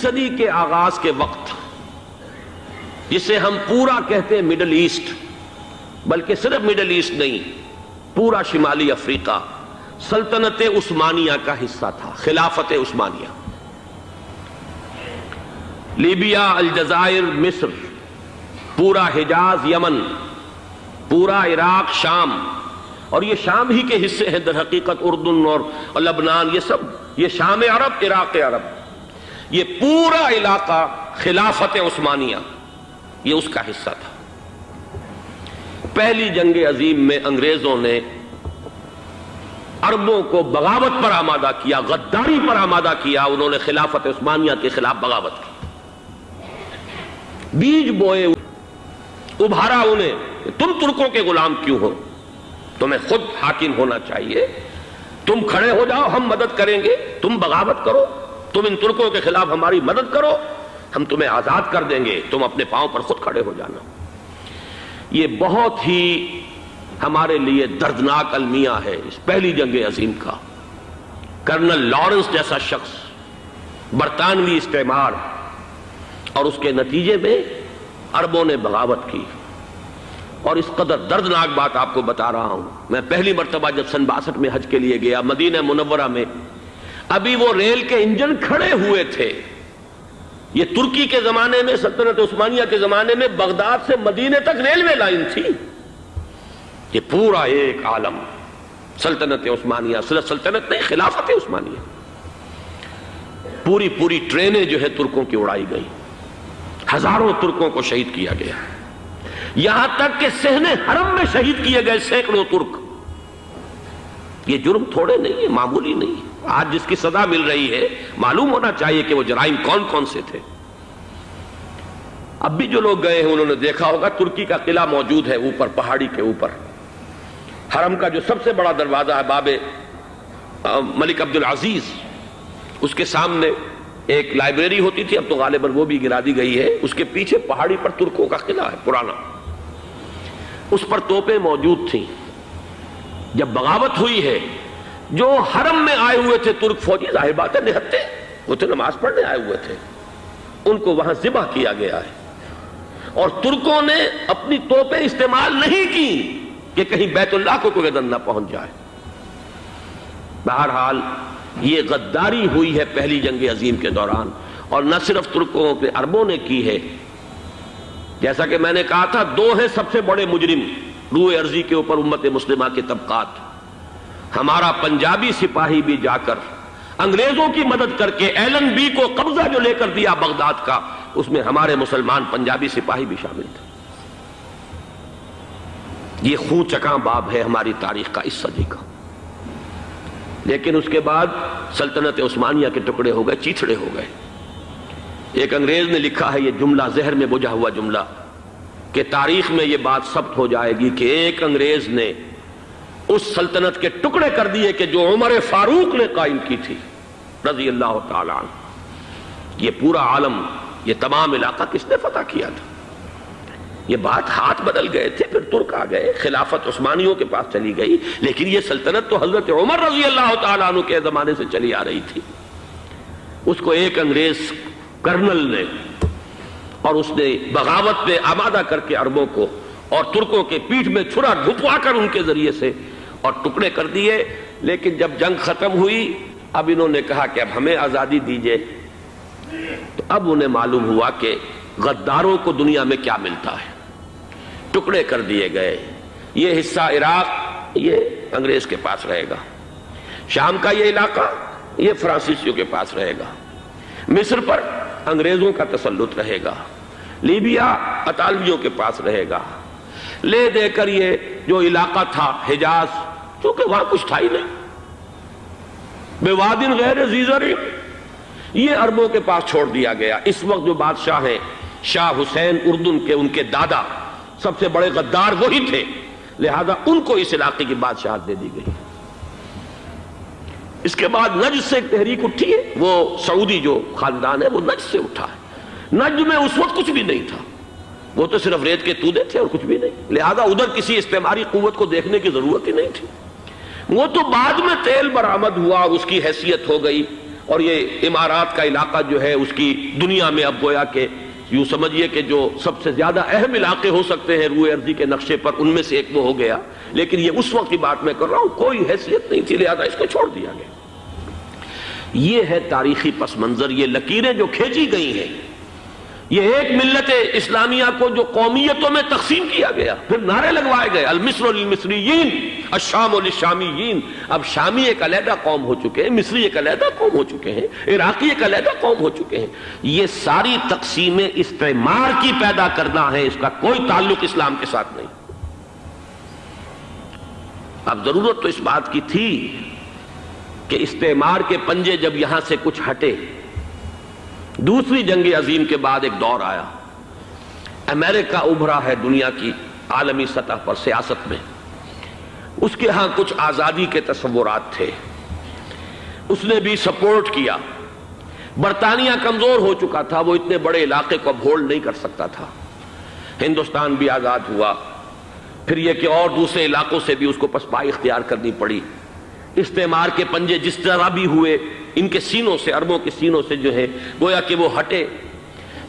صدی کے آغاز کے وقت جسے ہم پورا کہتے ہیں مڈل ایسٹ، بلکہ صرف مڈل ایسٹ نہیں، پورا شمالی افریقہ سلطنت عثمانیہ کا حصہ تھا، خلافت عثمانیہ۔ لیبیا، الجزائر، مصر، پورا حجاز، یمن، پورا عراق، شام، اور یہ شام ہی کے حصے ہیں در حقیقت، اردن اور لبنان، یہ سب، یہ شام عرب، عراق عرب، یہ پورا علاقہ خلافت عثمانیہ یہ اس کا حصہ تھا۔ پہلی جنگ عظیم میں انگریزوں نے عربوں کو بغاوت پر آمادہ کیا، غداری پر آمادہ کیا، انہوں نے خلافت عثمانیہ کے خلاف بغاوت کی، بیج بوئے، ابھارا انہیں، تم ترکوں کے غلام کیوں ہو، تمہیں خود حاکم ہونا چاہیے، تم کھڑے ہو جاؤ، ہم مدد کریں گے، تم بغاوت کرو، تم ان ترکوں کے خلاف ہماری مدد کرو، ہم تمہیں آزاد کر دیں گے، تم اپنے پاؤں پر خود کھڑے ہو جانا۔ یہ بہت ہی ہمارے لیے دردناک المیہ ہے اس پہلی جنگ عظیم کا۔ کرنل لارنس جیسا شخص، برطانوی استعمار، اور اس کے نتیجے میں عربوں نے بغاوت کی۔ اور اس قدر دردناک بات آپ کو بتا رہا ہوں، میں پہلی مرتبہ جب سن 62 میں حج کے لیے گیا مدینہ منورہ میں، ابھی وہ ریل کے انجن کھڑے ہوئے تھے۔ یہ ترکی کے زمانے میں، سلطنت عثمانیہ کے زمانے میں بغداد سے مدینے تک ریلوے لائن تھی۔ یہ پورا ایک عالم سلطنت عثمانیہ، صرف سلطنت نہیں، خلافت عثمانیہ، پوری ٹرینیں جو ہے ترکوں کی اڑائی گئی، ہزاروں ترکوں کو شہید کیا گیا، یہاں تک کہ صحن حرم میں شہید کیے گئے سینکڑوں ترک۔ یہ جرم تھوڑے نہیں ہے، معمولی نہیں ہے۔ آج جس کی سزا مل رہی ہے، معلوم ہونا چاہیے کہ وہ جرائم کون کون سے تھے۔ اب بھی جو لوگ گئے ہیں انہوں نے دیکھا ہوگا، ترکی کا قلعہ موجود ہے اوپر پہاڑی کے اوپر، حرم کا جو سب سے بڑا دروازہ ہے باب ملک عبدالعزیز، اس کے سامنے ایک لائبریری ہوتی تھی، اب تو غالباً وہ بھی گرا دی گئی ہے، اس کے پیچھے پہاڑی پر ترکوں کا قلعہ ہے پرانا، اس پر توپیں موجود تھیں۔ جب بغاوت ہوئی ہے، جو حرم میں آئے ہوئے تھے ترک فوجی، ظاہر بات ہے نہتے، وہ تو نماز پڑھنے آئے ہوئے تھے، ان کو وہاں ذبح کیا گیا ہے، اور ترکوں نے اپنی توپیں استعمال نہیں کی کہ کہیں بیت اللہ کو کوئی گدن نہ پہنچ جائے۔ بہرحال یہ غداری ہوئی ہے پہلی جنگ عظیم کے دوران، اور نہ صرف ترکوں پہ عربوں نے کی ہے۔ جیسا کہ میں نے کہا تھا، دو ہیں سب سے بڑے مجرم روئے ارضی کے اوپر امت مسلمہ کے طبقات۔ ہمارا پنجابی سپاہی بھی جا کر انگریزوں کی مدد کر کے ایلن بی کو قبضہ جو لے کر دیا بغداد کا، اس میں ہمارے مسلمان پنجابی سپاہی بھی شامل تھے۔ یہ خون چکاں باب ہے ہماری تاریخ کا اس صدی کا۔ لیکن اس کے بعد سلطنت عثمانیہ کے ٹکڑے ہو گئے، چیتھڑے ہو گئے۔ ایک انگریز نے لکھا ہے یہ جملہ، زہر میں بجھا ہوا جملہ، کہ تاریخ میں یہ بات ثبت ہو جائے گی کہ ایک انگریز نے اس سلطنت کے ٹکڑے کر دیے کہ جو عمر فاروق نے قائم کی تھی رضی اللہ تعالیٰ عنہ۔ یہ پورا عالم، یہ تمام علاقہ کس نے فتح کیا تھا؟ یہ بات ہاتھ بدل گئے تھے، پھر ترک آ گئے، خلافت عثمانیوں کے پاس چلی گئی، لیکن یہ سلطنت تو حضرت عمر رضی اللہ تعالیٰ عنہ کے زمانے سے چلی آ رہی تھی۔ اس کو ایک انگریز کرنل نے، اور اس نے بغاوت پہ آمادہ کر کے عربوں کو اور ترکوں کے پیٹھ میں چھرا ڈھپوا کر ان کے ذریعے سے اور ٹکڑے کر دیے۔ لیکن جب جنگ ختم ہوئی، اب انہوں نے کہا کہ اب ہمیں آزادی دیجئے، تو اب انہیں معلوم ہوا کہ غداروں کو دنیا میں کیا ملتا ہے۔ ٹکڑے کر دیے گئے۔ یہ حصہ عراق یہ انگریز کے پاس رہے گا، شام کا یہ علاقہ یہ فرانسیسیوں کے پاس رہے گا، مصر پر انگریزوں کا تسلط رہے گا، لیبیا اطالویوں کے پاس رہے گا۔ لے دے کر یہ جو علاقہ تھا حجاز، چونکہ وہاں کچھ تھا ہی نہیں، بوادٍ غیر ذی زرع، یہ عربوں کے پاس چھوڑ دیا گیا۔ اس وقت جو بادشاہ ہیں شاہ حسین اردن کے، ان کے دادا سب سے بڑے غدار وہی تھے، لہذا ان کو اس علاقے کی بادشاہت دے دی گئی۔ اس کے بعد نجد سے ایک تحریک اٹھی ہے، وہ سعودی جو خاندان ہے وہ نجد سے اٹھا ہے۔ نجد میں اس وقت کچھ بھی نہیں تھا، وہ تو صرف ریت کے تودے تھے اور کچھ بھی نہیں، لہذا ادھر کسی استعماری قوت کو دیکھنے کی ضرورت ہی نہیں تھی۔ وہ تو بعد میں تیل برآمد ہوا اور اس کی حیثیت ہو گئی، اور یہ امارات کا علاقہ جو ہے اس کی دنیا میں اب گویا کہ یوں سمجھیے کہ جو سب سے زیادہ اہم علاقے ہو سکتے ہیں روئے ارضی کے نقشے پر، ان میں سے ایک وہ ہو گیا، لیکن یہ اس وقت کی بات میں کر رہا ہوں، کوئی حیثیت نہیں تھی، لہذا اس کو چھوڑ دیا گیا۔ یہ ہے تاریخی پس منظر، یہ لکیریں جو کھینچی گئی ہیں، یہ ایک ملت اسلامیہ کو جو قومیتوں میں تقسیم کیا گیا، پھر نعرے لگوائے گئے المصر للمصریین الشام للشامیین۔ اب شامی ایک علیحدہ قوم ہو چکے ہیں، مصری ایک علیحدہ قوم ہو چکے ہیں، عراقی ایک علیحدہ قوم ہو چکے ہیں۔ یہ ساری تقسیمیں استعمار کی پیدا کرنا ہے، اس کا کوئی تعلق اسلام کے ساتھ نہیں۔ اب ضرورت تو اس بات کی تھی کہ استعمار کے پنجے جب یہاں سے کچھ ہٹے، دوسری جنگ عظیم کے بعد ایک دور آیا، امریکہ ابھرا ہے دنیا کی عالمی سطح پر سیاست میں، اس کے ہاں کچھ آزادی کے تصورات تھے، اس نے بھی سپورٹ کیا۔ برطانیہ کمزور ہو چکا تھا، وہ اتنے بڑے علاقے کو اب ہولڈ نہیں کر سکتا تھا۔ ہندوستان بھی آزاد ہوا، پھر یہ کہ اور دوسرے علاقوں سے بھی اس کو پسپائی اختیار کرنی پڑی۔ استعمار کے پنجے جس طرح بھی ہوئے، ان کے سینوں سے، عربوں کے سینوں سے جو ہے گویا کہ وہ ہٹے،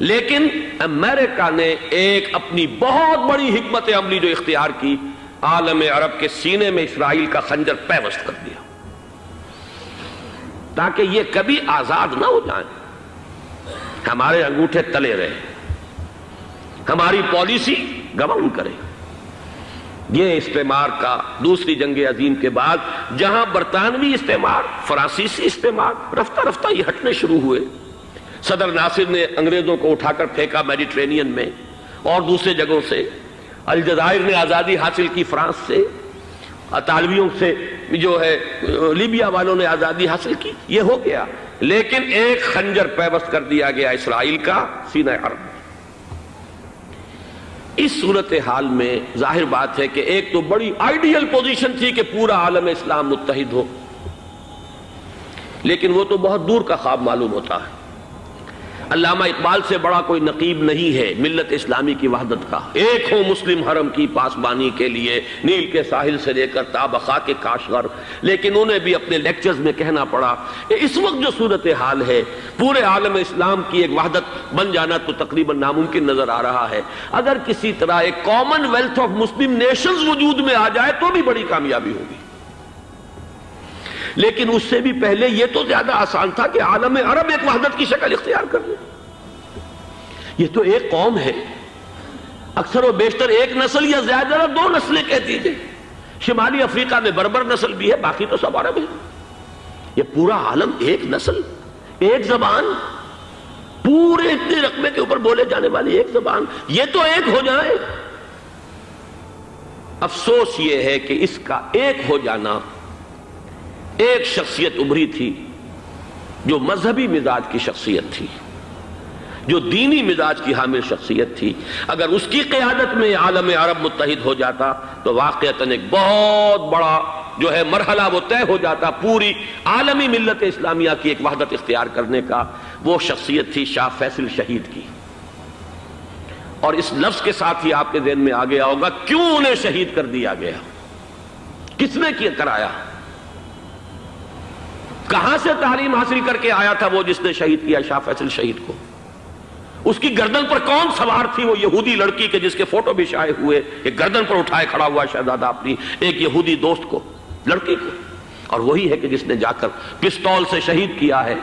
لیکن امریکہ نے ایک اپنی بہت بڑی حکمت عملی جو اختیار کی، عالم عرب کے سینے میں اسرائیل کا خنجر پیوست کر دیا، تاکہ یہ کبھی آزاد نہ ہو جائیں، ہمارے انگوٹھے تلے رہے، ہماری پالیسی گمن کرے۔ یہ استعمار کا دوسری جنگ عظیم کے بعد، جہاں برطانوی استعمار، فرانسیسی استعمار رفتہ رفتہ یہ ہٹنے شروع ہوئے، صدر ناصر نے انگریزوں کو اٹھا کر پھینکا میڈیٹرینین میں اور دوسرے جگہوں سے، الجزائر نے آزادی حاصل کی فرانس سے، اطالویوں سے جو ہے لیبیا والوں نے آزادی حاصل کی، یہ ہو گیا، لیکن ایک خنجر پیوست کر دیا گیا اسرائیل کا سینہ عرب۔ اس صورتحال میں ظاہر بات ہے کہ ایک تو بڑی آئیڈیل پوزیشن تھی کہ پورا عالم اسلام متحد ہو، لیکن وہ تو بہت دور کا خواب معلوم ہوتا ہے۔ علامہ اقبال سے بڑا کوئی نقیب نہیں ہے ملت اسلامی کی وحدت کا، ایک ہو مسلم حرم کی پاسبانی کے لیے نیل کے ساحل سے لے کر تابخا کے کاشغر، لیکن انہیں بھی اپنے لیکچرز میں کہنا پڑا کہ اس وقت جو صورتحال ہے پورے عالم اسلام کی ایک وحدت بن جانا تو تقریباً ناممکن نظر آ رہا ہے۔ اگر کسی طرح ایک common wealth of Muslim nations وجود میں آ جائے تو بھی بڑی کامیابی ہوگی، لیکن اس سے بھی پہلے یہ تو زیادہ آسان تھا کہ عالم عرب ایک وحدت کی شکل اختیار کر لے۔ یہ تو ایک قوم ہے، اکثر و بیشتر ایک نسل یا زیادہ دو نسلیں کہتی تھیں، شمالی افریقہ میں بربر نسل بھی ہے، باقی تو سب عرب ہے۔ یہ پورا عالم ایک نسل، ایک زبان، پورے اتنے رقبے کے اوپر بولے جانے والی ایک زبان، یہ تو ایک ہو جائے۔ افسوس یہ ہے کہ اس کا ایک ہو جانا، ایک شخصیت ابھری تھی جو مذہبی مزاج کی شخصیت تھی، جو دینی مزاج کی حامل شخصیت تھی، اگر اس کی قیادت میں عالم عرب متحد ہو جاتا تو واقعتاً ایک بہت بڑا جو ہے مرحلہ وہ طے ہو جاتا پوری عالمی ملت اسلامیہ کی ایک وحدت اختیار کرنے کا۔ وہ شخصیت تھی شاہ فیصل شہید کی، اور اس لفظ کے ساتھ ہی آپ کے ذہن میں آ گیا ہوگا کیوں انہیں شہید کر دیا گیا، کس نے کیا کرایا، کہاں سے تعلیم حاصل کر کے آیا تھا وہ جس نے شہید کیا شاہ فیصل شہید کو، اس کی گردن پر کون سوار تھی، وہ یہودی لڑکی کے جس کے فوٹو بھی شائع ہوئے، ایک گردن پر اٹھائے کھڑا ہوا شہزادہ اپنی ایک یہودی دوست کو، لڑکی کو، اور وہی ہے کہ جس نے جا کر پستول سے شہید کیا ہے۔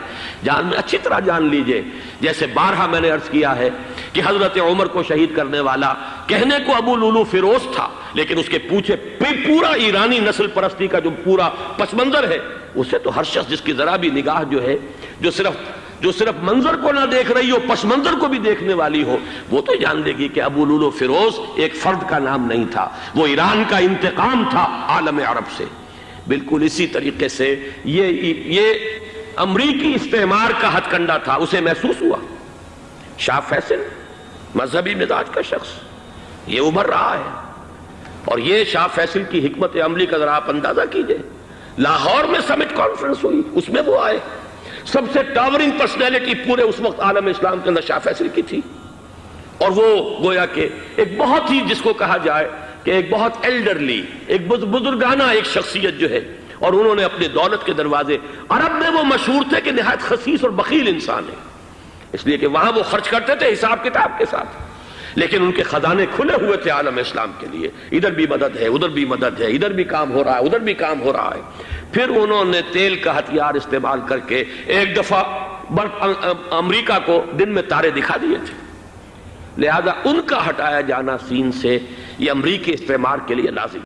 جان میں اچھی طرح جان لیجئے، جیسے بارہا میں نے عرض کیا ہے کہ حضرت عمر کو شہید کرنے والا کہنے کو ابو لولو فیروز تھا، لیکن اس کے پیچھے پورا ایرانی نسل پرستی کا جو پورا پس منظر ہے، اسے تو ہر شخص جس کی ذرا بھی نگاہ جو ہے جو صرف منظر کو نہ دیکھ رہی ہو، پس منظر کو بھی دیکھنے والی ہو، وہ تو جان لے گی کہ ابو لولو فیروز ایک فرد کا نام نہیں تھا، وہ ایران کا انتقام تھا عالم عرب سے۔ بالکل اسی طریقے سے یہ امریکی استعمار کا ہتھ کنڈا تھا، اسے محسوس ہوا۔ شاہ فیصل مذہبی مزاج کا شخص یہ ابھر رہا ہے، اور یہ شاہ فیصل کی حکمت عملی کا ذرا آپ اندازہ کیجئے۔ لاہور میں سمٹ کانفرنس ہوئی، اس میں وہ آئے، سب سے ٹاورنگ پرسنالٹی پورے اس وقت عالم اسلام کے اندر شاہ فیصل کی تھی، اور وہ گویا کہ ایک بہت ہی جس کو کہا جائے کہ ایک بہت ایلڈرلی، ایک بزرگانہ ایک شخصیت جو ہے، اور انہوں نے اپنی دولت کے دروازے، عرب میں وہ مشہور تھے کہ نہایت خسیس اور بخیل انسان ہے، اس لیے کہ وہاں وہ خرچ کرتے تھے حساب کتاب کے ساتھ، لیکن ان کے خزانے کھلے ہوئے تھے عالم اسلام کے لیے، ادھر بھی مدد ہے، ادھر بھی مدد ہے، ادھر بھی کام ہو رہا ہے، ادھر بھی کام ہو رہا ہے۔ پھر انہوں نے تیل کا ہتھیار استعمال کر کے ایک دفعہ امریکہ کو دن میں تارے دکھا دیے تھے، لہذا ان کا ہٹایا جانا سین سے یہ امریکی استعمار کے لیے لازم